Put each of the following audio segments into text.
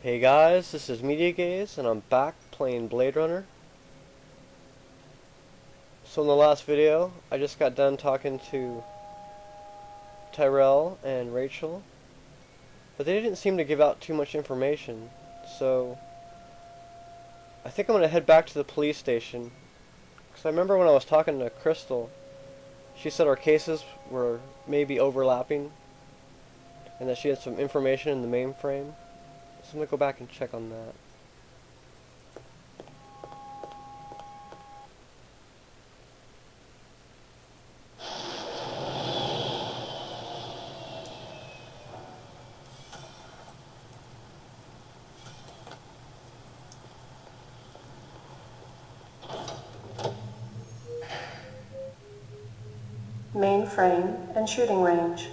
Hey guys, this is Media Gaze, and I'm back playing Blade Runner. So in the last video, I just got done talking to Tyrell and Rachel, but they didn't seem to give out too much information, so I think I'm going to head back to the police station, because I remember when I was talking to Crystal, she said our cases were maybe overlapping, and that she had some information in the mainframe. So I'm going to go back and check on that. Mainframe and shooting range.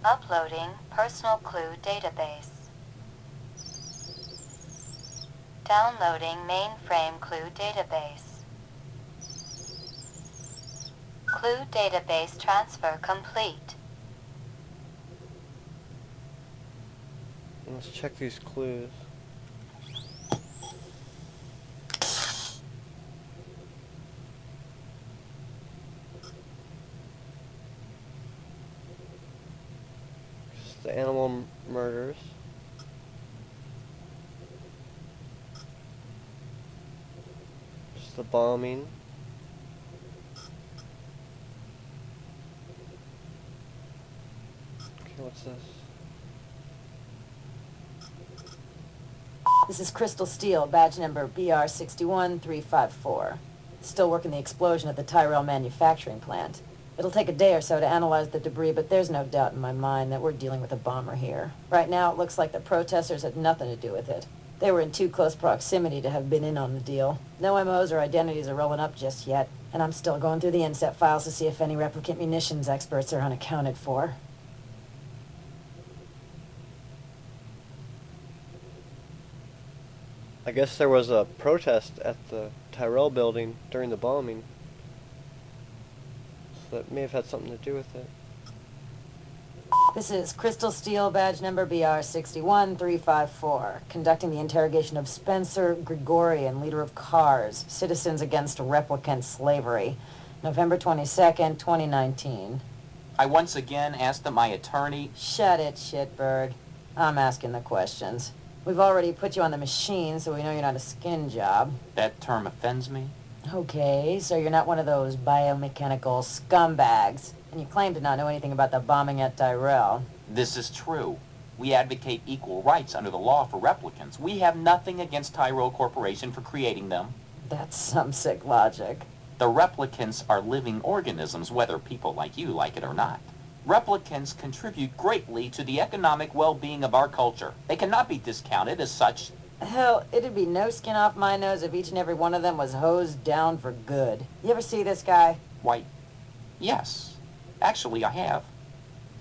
Uploading personal clue database. Downloading mainframe clue database. Clue database transfer complete. Let's check these clues. Just the animal murders. Just the bombing. Okay, what's this? This is Crystal Steel, badge number BR61354. Still working the explosion at the Tyrell manufacturing plant. It'll take a day or so to analyze the debris, but there's no doubt in my mind that we're dealing with a bomber here. Right now, it looks like the protesters had nothing to do with it. They were in too close proximity to have been in on the deal. No MOs or identities are rolling up just yet, and I'm still going through the inset files to see if any replicant munitions experts are unaccounted for. I guess there was a protest at the Tyrell building during the bombing. So that may have had something to do with it. This is Crystal Steel, badge number BR61354, conducting the interrogation of Spencer Gregorian, leader of CARS, Citizens Against Replicant Slavery, November 22nd, 2019. I once again asked that my attorney... Shut it, shitbird. I'm asking the questions. We've already put you on the machine, so we know you're not a skin job. That term offends me. Okay, so you're not one of those biomechanical scumbags, and you claim to not know anything about the bombing at Tyrell. This is true. We advocate equal rights under the law for replicants. We have nothing against Tyrell Corporation for creating them. That's some sick logic. The replicants are living organisms, whether people like you like it or not. Replicants contribute greatly to the economic well-being of our culture. They cannot be discounted as such. Hell, it'd be no skin off my nose if each and every one of them was hosed down for good. You ever see this guy? Why, yes. Actually, I have.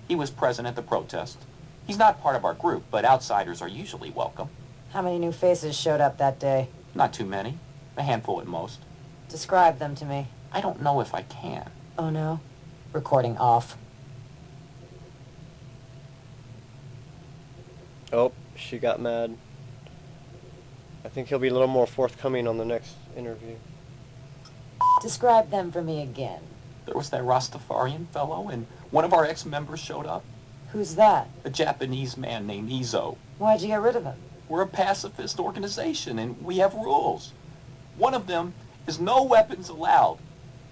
He was present at the protest. He's not part of our group, but outsiders are usually welcome. How many new faces showed up that day? Not too many. A handful at most. Describe them to me. I don't know if I can. Oh no? Recording off. Oh, she got mad. I think he'll be a little more forthcoming on the next interview. Describe them for me again. There was that Rastafarian fellow, and one of our ex-members showed up. Who's that? A Japanese man named Izo. Why'd you get rid of him? We're a pacifist organization, and we have rules. One of them is no weapons allowed.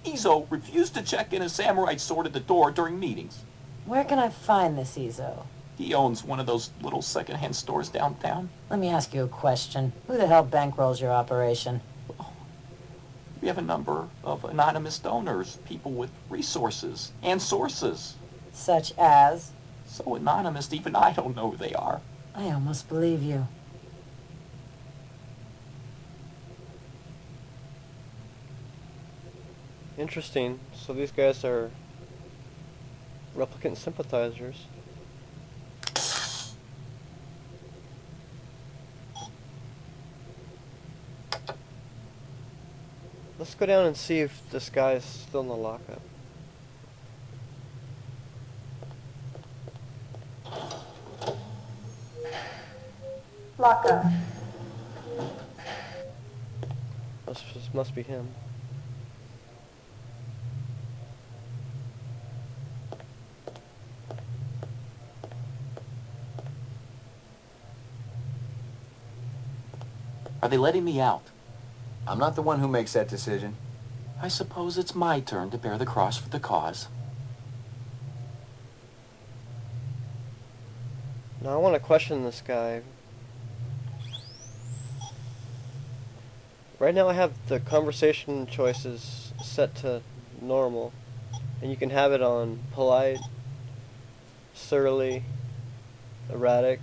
Izo refused to check in a samurai sword at the door during meetings. Where can I find this Izo? He owns one of those little second-hand stores downtown. Let me ask you a question. Who the hell bankrolls your operation? We have a number of anonymous donors, people with resources and sources. Such as? So anonymous, even I don't know who they are. I almost believe you. Interesting. So these guys are replicant sympathizers. Let's go down and see if this guy is still in the lockup. Lockup. This must be him. Are they letting me out? I'm not the one who makes that decision. I suppose it's my turn to bear the cross for the cause. Now I want to question this guy. Right now I have the conversation choices set to normal, and you can have it on polite, surly, erratic,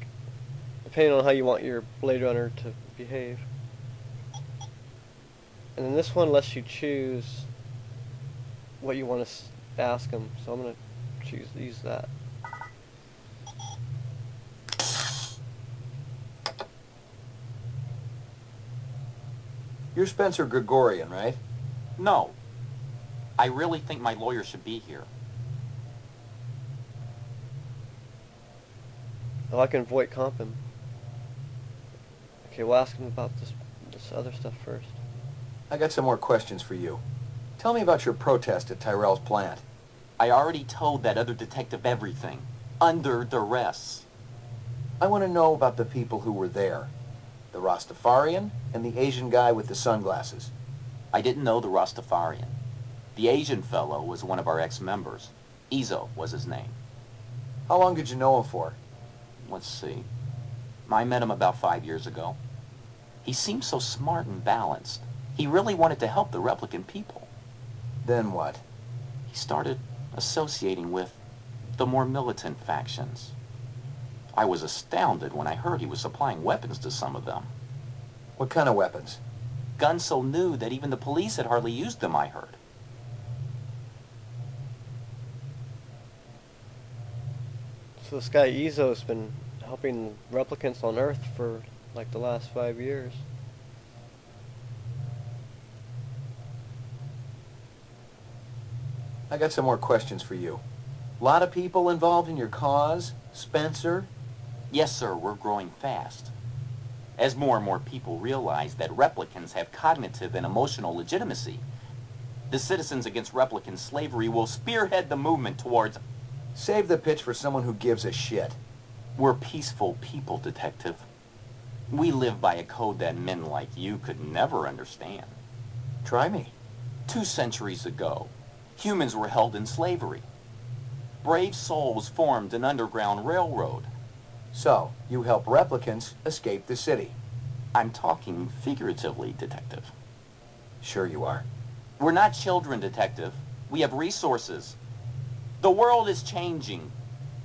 depending on how you want your Blade Runner to behave. And then this one lets you choose what you want to ask him, so I'm going to use that. You're Spencer Gregorian, right? No. I really think my lawyer should be here. Oh, I can Voight-Kampff him. Okay, we'll ask him about this other stuff first. I got some more questions for you. Tell me about your protest at Tyrell's plant. I already told that other detective everything. Under duress. I want to know about the people who were there. The Rastafarian and the Asian guy with the sunglasses. I didn't know the Rastafarian. The Asian fellow was one of our ex-members. Izo was his name. How long did you know him for? Let's see. I met him about 5 years ago. He seemed so smart and balanced. He really wanted to help the Replicant people. Then what? He started associating with the more militant factions. I was astounded when I heard he was supplying weapons to some of them. What kind of weapons? Guns so new that even the police had hardly used them, I heard. So this guy Izo's been helping replicants on Earth for like the last 5 years. I got some more questions for you. A lot of people involved in your cause? Spencer? Yes, sir, we're growing fast. As more and more people realize that replicants have cognitive and emotional legitimacy, the Citizens Against Replicant Slavery will spearhead the movement towards... Save the pitch for someone who gives a shit. We're peaceful people, Detective. We live by a code that men like you could never understand. Try me. 2 centuries ago, humans were held in slavery. Brave souls formed an underground railroad. So, you help replicants escape the city. I'm talking figuratively, Detective. Sure you are. We're not children, Detective. We have resources. The world is changing.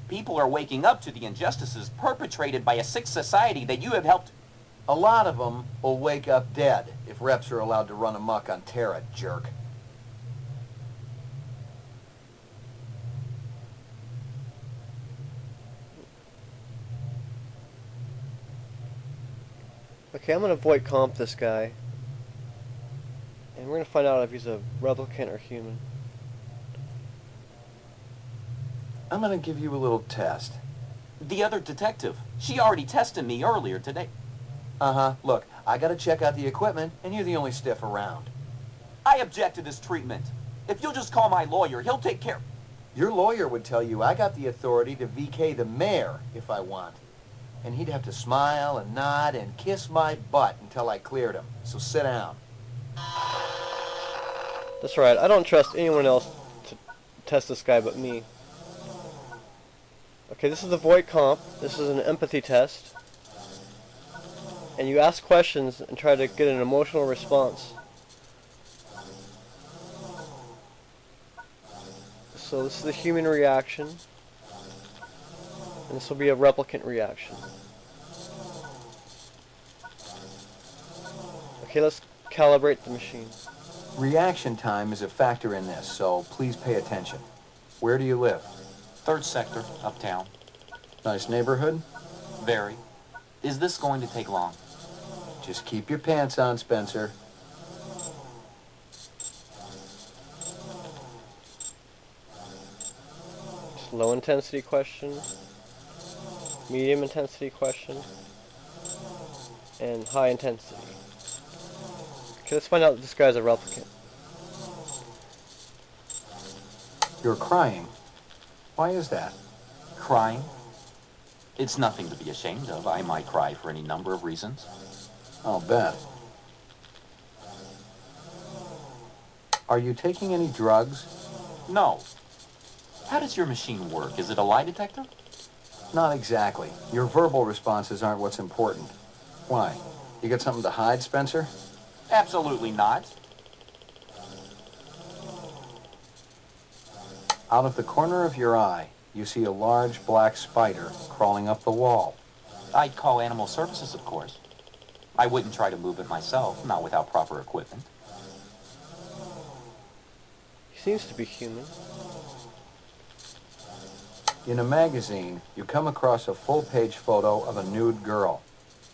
People are waking up to the injustices perpetrated by a sick society that you have helped... A lot of them will wake up dead if reps are allowed to run amok on Terra, jerk. Okay, I'm going to Voight-Kampff this guy. And we're going to find out if he's a replicant or human. I'm gonna give you a little test. The other detective, she already tested me earlier today. Uh-huh. Look, I gotta check out the equipment, and you're the only stiff around. I object to this treatment. If you'll just call my lawyer, he'll take care... Your lawyer would tell you I got the authority to VK the mayor if I want. And he'd have to smile and nod and kiss my butt until I cleared him. So sit down. That's right, I don't trust anyone else to test this guy but me. Okay, this is the Voight-Kampff. This is an empathy test. And you ask questions and try to get an emotional response. So this is the human reaction. And this will be a replicant reaction. Okay, let's calibrate the machine. Reaction time is a factor in this, so please pay attention. Where do you live? 3rd sector, uptown. Nice neighborhood? Very. Is this going to take long? Just keep your pants on, Spencer. low intensity question, medium intensity question, and high intensity. Okay, let's find out that this guy's a replicant. You're crying. Why is that? Crying? It's nothing to be ashamed of. I might cry for any number of reasons. I'll bet. Are you taking any drugs? No. How does your machine work? Is it a lie detector? Not exactly. Your verbal responses aren't what's important. Why? You got something to hide, Spencer? Absolutely not. Out of the corner of your eye, you see a large black spider crawling up the wall. I'd call animal services, of course. I wouldn't try to move it myself, not without proper equipment. He seems to be human. In a magazine, you come across a full-page photo of a nude girl.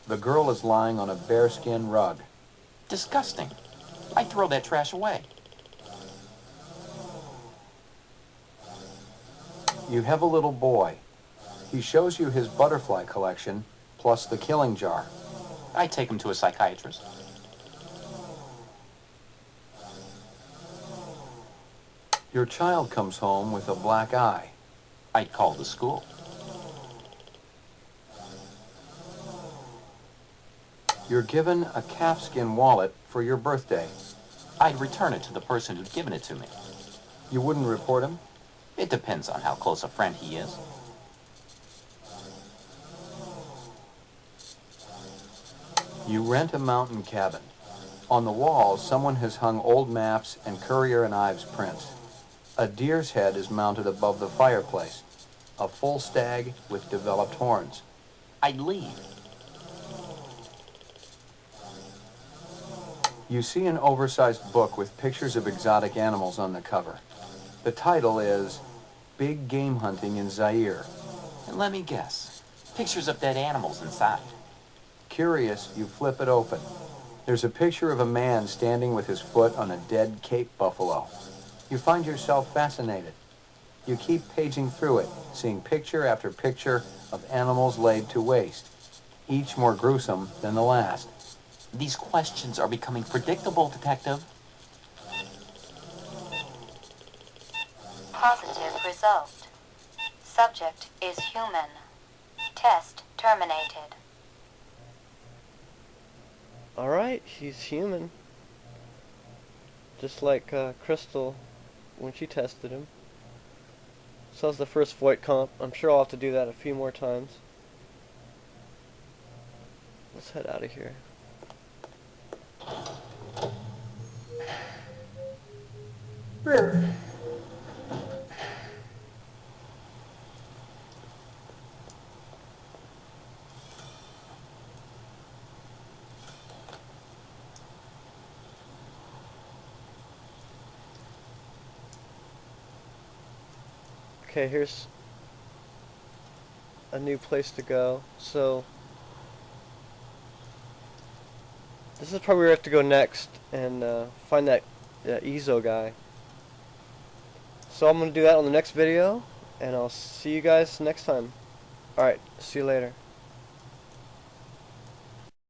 The girl is lying on a bearskin rug. Disgusting. I'd throw that trash away. You have a little boy. He shows you his butterfly collection, plus the killing jar. I'd take him to a psychiatrist. Your child comes home with a black eye. I'd call the school. You're given a calfskin wallet for your birthday. I'd return it to the person who'd given it to me. You wouldn't report him? It depends on how close a friend he is. You rent a mountain cabin. On the walls, someone has hung old maps and Currier and Ives prints. A deer's head is mounted above the fireplace. A full stag with developed horns. I'd leave. You see an oversized book with pictures of exotic animals on the cover. The title is Big Game Hunting in Zaire. And let me guess. Pictures of dead animals inside. Curious, you flip it open. There's a picture of a man standing with his foot on a dead Cape buffalo. You find yourself fascinated. You keep paging through it, seeing picture after picture of animals laid to waste, each more gruesome than the last. These questions are becoming predictable, Detective. Positive result. Subject is human. Test terminated. Alright, he's human. Just like Crystal when she tested him. So that was the first Voight-Kampff. I'm sure I'll have to do that a few more times. Let's head out of here. Roof. Okay, here's a new place to go. So this is probably where we have to go next and find that Ezo guy. So I'm going to do that on the next video, and I'll see you guys next time. Alright, see you later.